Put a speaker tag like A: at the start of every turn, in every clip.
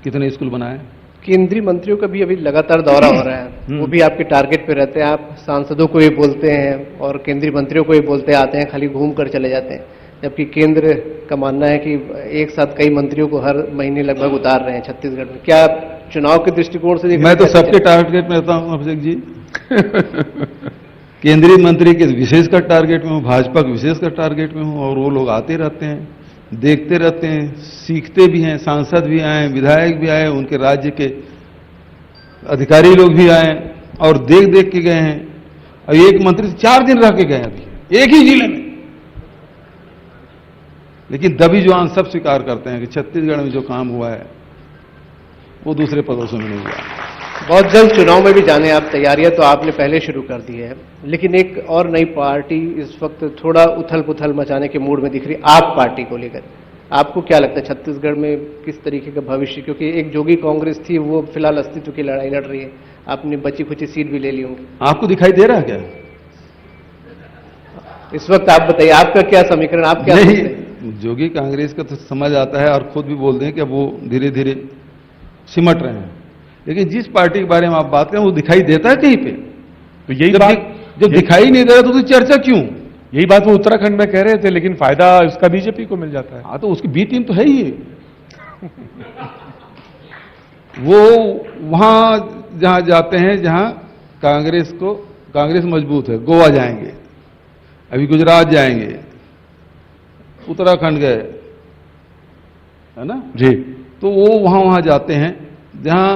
A: कितने स्कूल बनाए?
B: केंद्रीय मंत्रियों का भी अभी लगातार दौरा हो रहा है, वो भी आपके टारगेट पे रहते हैं। आप सांसदों को ये बोलते हैं और केंद्रीय मंत्रियों को ये बोलते आते हैं, खाली घूम कर चले जाते हैं, जबकि केंद्र का मानना है कि एक साथ कई मंत्रियों को हर महीने लगभग उतार रहे हैं छत्तीसगढ़ में। क्या चुनाव के दृष्टिकोण से
A: मैं तो सबके टारगेट में रहता हूं अभिषेक जी। केंद्रीय मंत्री के विशेष का टारगेट में हूं, भाजपा के विशेष का टारगेट में हूं, और वो लोग आते रहते हैं, देखते रहते हैं, सीखते भी हैं। सांसद भी आए, विधायक भी आए, उनके राज्य के अधिकारी लोग भी आए और देख देख के गए हैं। और एक मंत्री 4 दिन रह के गए अभी एक ही जिले में। लेकिन दबी जुबान सब स्वीकार करते हैं कि छत्तीसगढ़ में जो काम हुआ है वो दूसरे प्रदेशों में नहीं हुआ।
B: बहुत जल्द चुनाव में भी जाने आप, तैयारियां तो आपने पहले शुरू कर दी है, लेकिन एक और नई पार्टी इस वक्त थोड़ा उथल पुथल मचाने के मूड में दिख रही है, आप पार्टी को लेकर। आपको क्या लगता है छत्तीसगढ़ में किस तरीके का भविष्य? क्योंकि एक जोगी कांग्रेस थी, वो फिलहाल अस्तित्व की लड़ाई लड़ रही है, आपने बची खुची सीट भी ले ली होंगी।
A: आपको दिखाई दे रहा है क्या
B: इस वक्त? आप बताइए, आपका क्या समीकरण, आप क्या
A: नहीं,
B: सोचते हैं?
A: जोगी कांग्रेस का तो समझ आता है और खुद भी बोलते हैं कि अब वो धीरे धीरे सिमट रहे हैं, लेकिन जिस पार्टी के बारे में आप बात करें वो दिखाई देता है कहीं पे?
C: तो यही
A: जब दिखाई नहीं दे रहा तो उसकी चर्चा क्यों?
C: यही बात वो उत्तराखंड में कह रहे थे, लेकिन फायदा उसका बीजेपी को मिल जाता है।
A: हाँ, तो उसकी बी टीम तो है ही है। वो वहां जहां जाते हैं जहां कांग्रेस मजबूत है, गोवा जाएंगे, अभी गुजरात जाएंगे, उत्तराखंड गए, है ना
C: जी।
A: तो वो वहां जाते हैं जहां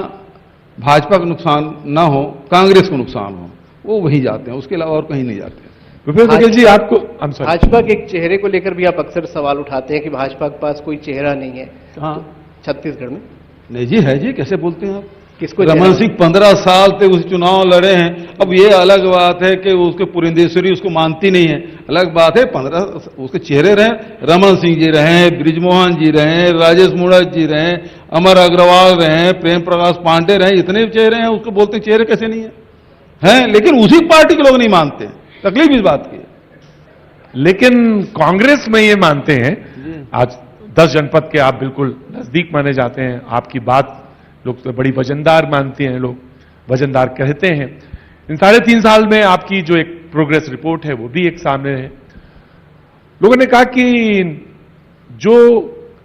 A: भाजपा को नुकसान ना हो, कांग्रेस को नुकसान हो, वो वहीं जाते हैं, उसके अलावा और कहीं नहीं जाते हैं।
C: भूपेश बघेल जी, आपको
B: भाजपा के एक चेहरे को लेकर भी आप अक्सर सवाल उठाते हैं कि भाजपा के पास कोई चेहरा नहीं है।
A: हाँ,
B: छत्तीसगढ़ में
A: नहीं जी, है जी, कैसे बोलते हैं आप?
B: किसको?
A: रमन सिंह 15 साल तक उस चुनाव लड़े हैं। अब ये अलग बात है कि उसके पुरंदेश्वरी उसको मानती नहीं है, अलग बात है। 15 उसके चेहरे रहे, रमन सिंह जी रहे, ब्रिजमोहन जी रहे, राजेश मूणत जी रहे, अमर अग्रवाल रहे, प्रेम प्रकाश पांडे रहे, इतने चेहरे हैं, उसको बोलते चेहरे कैसे नहीं है? लेकिन उसी पार्टी के लोग नहीं मानते। तकलीफ इस बात की।
C: लेकिन कांग्रेस में ये मानते हैं, आज 10 जनपद के आप बिल्कुल नजदीक माने जाते हैं, आपकी बात लोग तो बड़ी वजनदार मानते हैं, लोग वजनदार कहते हैं। इन 3.5 साल में आपकी जो एक प्रोग्रेस रिपोर्ट है वो भी एक सामने है। लोगों ने कहा कि जो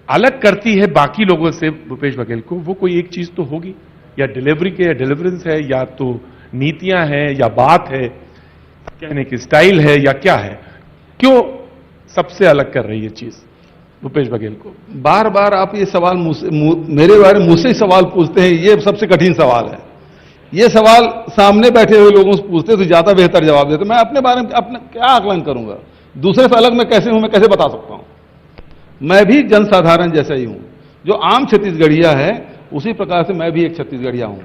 C: अलग करती है बाकी लोगों से भूपेश बघेल को, वो कोई एक चीज तो होगी, या डिलीवरी के डिलीवरेंस है, या तो नीतियां हैं, या बात है, कहने की स्टाइल है, या क्या है? क्यों सबसे अलग कर रही है चीज भूपेश बघेल को?
A: बार बार आप ये सवाल मेरे बारे में मुझसे ही सवाल पूछते हैं, ये सबसे कठिन सवाल है। ये सवाल सामने बैठे हुए लोगों से पूछते तो ज्यादा बेहतर जवाब देते। मैं अपने बारे में अपना क्या आकलन करूंगा? दूसरे से अलग मैं कैसे हूं, मैं कैसे बता सकता हूं? मैं भी जनसाधारण जैसा ही हूं, जो आम छत्तीसगढ़िया है उसी प्रकार से मैं भी एक छत्तीसगढ़िया हूं।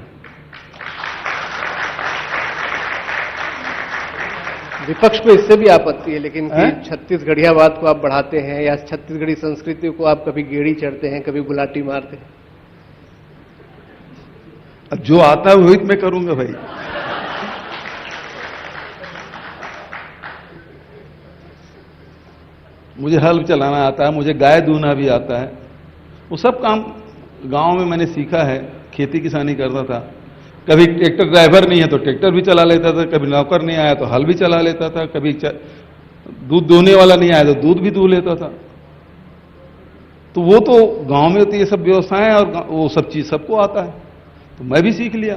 B: विपक्ष को इससे भी आपत्ति है, लेकिन कि छत्तीसगढ़ियावाद को आप बढ़ाते हैं या छत्तीसगढ़ी संस्कृति को आप कभी गेड़ी चढ़ते हैं, कभी गुलाटी मारते हैं।
A: अब जो आता है वही मैं करूंगा भाई। मुझे हल चलाना आता है, मुझे गाय दूना भी आता है, वो सब काम गांव में मैंने सीखा है। खेती किसानी करता था, कभी ट्रैक्टर ड्राइवर नहीं है तो ट्रैक्टर भी चला लेता था, कभी नौकर नहीं आया तो हल भी चला लेता था, कभी दूध दोहने वाला नहीं आया तो दूध भी दूह लेता था। तो वो तो गांव में तो ये सब व्यवस्थाएं और वो सब चीज सबको आता है, तो मैं भी सीख लिया।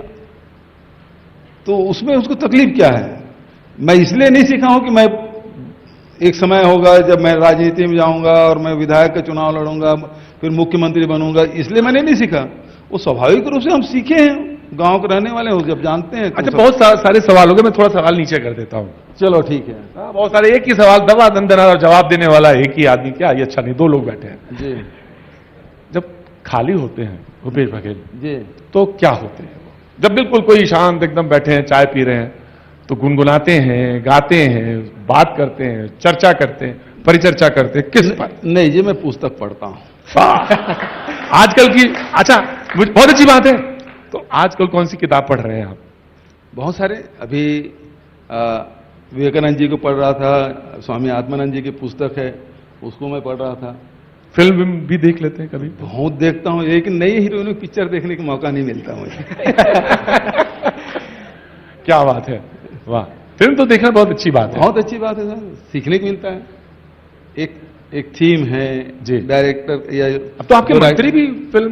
A: तो उसमें उसको तकलीफ क्या है? मैं इसलिए नहीं सीखा हूं कि मैं एक समय होगा जब मैं राजनीति में जाऊंगा और मैं विधायक का चुनाव लड़ूंगा, फिर मुख्यमंत्री बनूंगा, इसलिए मैंने नहीं सीखा। वो स्वाभाविक रूप से हम सीखे हैं, गांव के रहने वाले हो, जब जानते हैं।
C: अच्छा, बहुत सारे सवाल हो गए, मैं थोड़ा सवाल नीचे कर देता हूं।
A: चलो ठीक है।
C: बहुत सारे एक ही सवाल, दबा दंदना और जवाब देने वाला एक ही आदमी, क्या ये अच्छा नहीं, 2 लोग बैठे हैं
A: जी।
C: जब खाली होते हैं भूपेश बघेल
A: जी,
C: तो क्या होते हैं? जब बिल्कुल कोई शांत एकदम बैठे हैं, चाय पी रहे हैं, तो गुनगुनाते हैं, गाते हैं, बात करते हैं, चर्चा करते हैं, परिचर्चा करते हैं, किस पर?
A: नहीं जी, मैं पुस्तक पढ़ता हूं।
C: आजकल की, अच्छा बहुत अच्छी बात है। तो आजकल कौन सी किताब पढ़ रहे हैं आप?
A: बहुत सारे। अभी विवेकानंद जी को पढ़ रहा था, स्वामी आत्मानंद जी की पुस्तक है उसको मैं पढ़ रहा था।
C: फिल्म भी देख लेते हैं कभी?
A: बहुत देखता हूँ, लेकिन नई हीरोइन की पिक्चर देखने का मौका नहीं मिलता मुझे।
C: क्या बात है, वाह। फिल्म तो देखना बहुत अच्छी बात है।
A: बहुत अच्छी बात है सर, सीखने को मिलता है। एक थीम है
C: जी।
A: डायरेक्टर या
C: अब तो आपके मंत्री भी फिल्म